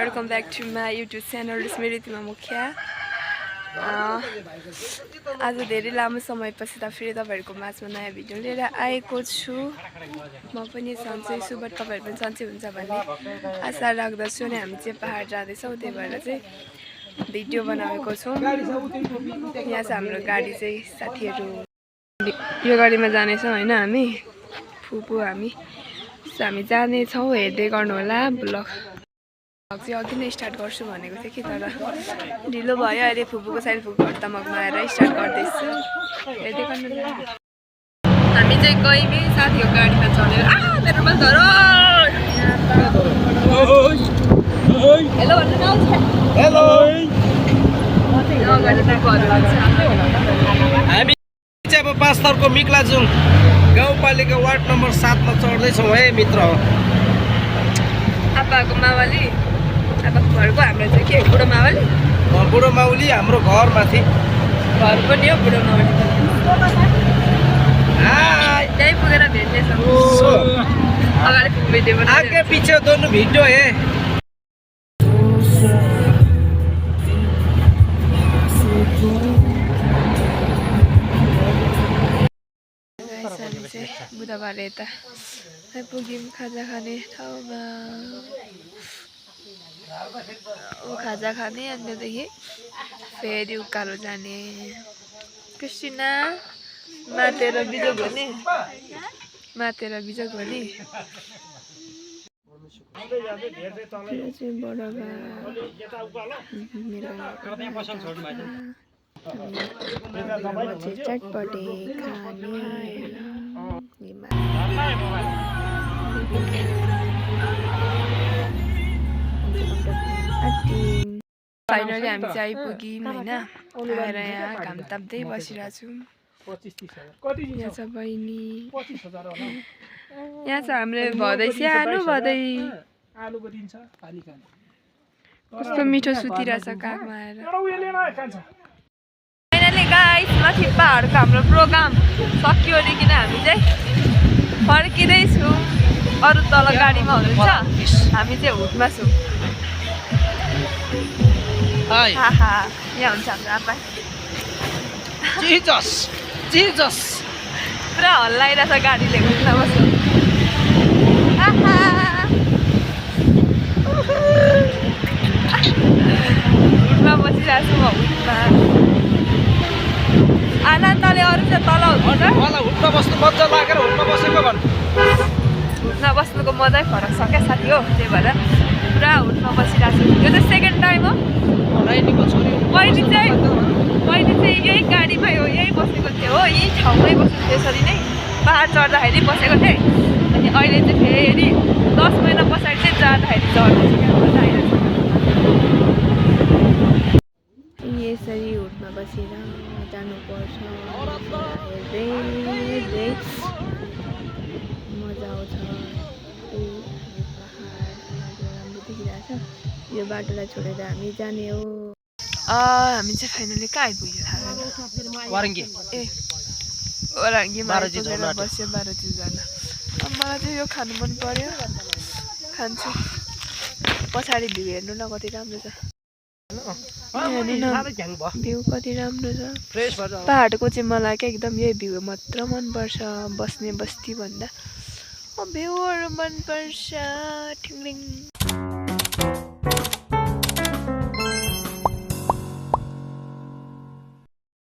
Welcome back to my YouTube channel स्मृतिमा मुखिया। आज धेरै लामो समयपछि त फेरि तपाईँहरूको माझमा नयाँ भिडियो लिएर आएको छु। म पनि सन्चै छु, बट तपाईँहरू पनि सन्चै हुन्छ भन्ने आशा राख्दछु। अनि हामी चाहिँ पहाड जाँदैछौँ, त्यही भएर चाहिँ भिडियो बनाएको छौँ। यहाँ चाहिँ हाम्रो गाडी चाहिँ साथीहरू यो गाडीमा जानेछौँ होइन, हामी फुपू हामी जानेछौँ। हेर्दै गर्नु होला। ब्लग चाहिँ अघि नै स्टार्ट गर्छु भनेको थिएँ कि तर ढिलो भयो। अहिले फुपूको साइड फुपूहरू तमकमा आएर स्टार्ट गर्दैछु। हेर्दै गर्नु। हामी चाहिँ गयौँ साथीको गाडीमा चढेर। मेरोमा धर हेलो भन्नु न। हेलो हामी चाहिँ अब पाँचथरको मिक्लाजुङ गाउँपालिका वार्ड नम्बर 7 मा चढ्दैछौँ है मित्र। आप्पाको मावली आप्पाको घरको हाम्रो चाहिँ के बुढो मावली बुढो माउली हाम्रो घर माथि घर पनि हो बुढो मावली। त्यही पुगेर भेट्नेछौँ। अगाडि भिडियो आगे पीछे दोनों भिडियो है। बुधबार यता आइपुग्यौँ खाजा खाने ठाउँमा। खाजा खाने अनि त्यहाँदेखि फेरि उकालो जाने। क्रिस्टिना मातेर बिजोग भने चटपटे खाने। फाइनली हामी चाहिँ आइपुग्यौँ होइन। आएर यहाँ घाम ताप्दै बसिरहेको छौँ। यहाँ छ बहिनी, यहाँ छ हाम्रो भदै सानो भदै कस्तो मिठो सुतिरहेछ काखमा आएर। फाइनली गाइस माथि पहाडको हाम्रो प्रोग्राम सकियो अरिकन हामी चाहिँ फर्किँदैछौँ। अरू तल गाडीमा हुनुहुन्छ, हामी चाहिँ हुटमा छौँ। यहाँ हुन्छ हाम्रो आप्पा। पुरा हल्लाइरहेछ गाडीले। हुटमा बस्नु हुटमा बसिरहेको छु म। हुटमा आनन्द तले अरू चाहिँ तल हुन्छ। हुटमा बस्नु मजा लागेर हुटमा बसेको भन्नु। हुटमा बस्नुको मजै फरक छ क्या साथी हो। त्यही भएर पुरा हुटमा बसिरहेको छु। यो चाहिँ सेकेन्ड टाइम हो। पहिले चाहिँ यही गाडीमै हो, यही बसेको थियो हो। यही ठाउँमै बसेको थियो, यसरी नै पहाड चढ्दाखेरि बसेको थिएँ। अनि अहिले चाहिँ फेरि 10 महिना पछाडि चाहिँ जाँदाखेरि चढ्दैछु। मजा आइरहेको छ। यसरी हुटमा बसेर जानुपर्छ। हेर्दै मजा आउँछ। राम्रो देखिरहेछ। यो बाटोलाई छोडेर हामी जाने हो। हामी चाहिँ फाइनली कहाँ आइपुग्यो थाहा छैन। वारङ्गी ओराङ्गीमा आइपुगेर बस्यो 12 जना। अब मलाई चाहिँ यो खानु मन पर्यो, खान्छु। पछाडि भ्यू हेर्नु न कति राम्रो छ। भ्यू कति राम्रो छ पहाडको चाहिँ। मलाई क्या एकदम यही भ्यू मात्र मनपर्छ, बस्ने बस्ती भन्दा भ्यूहरू मनपर्छ। ठिङ्लिङ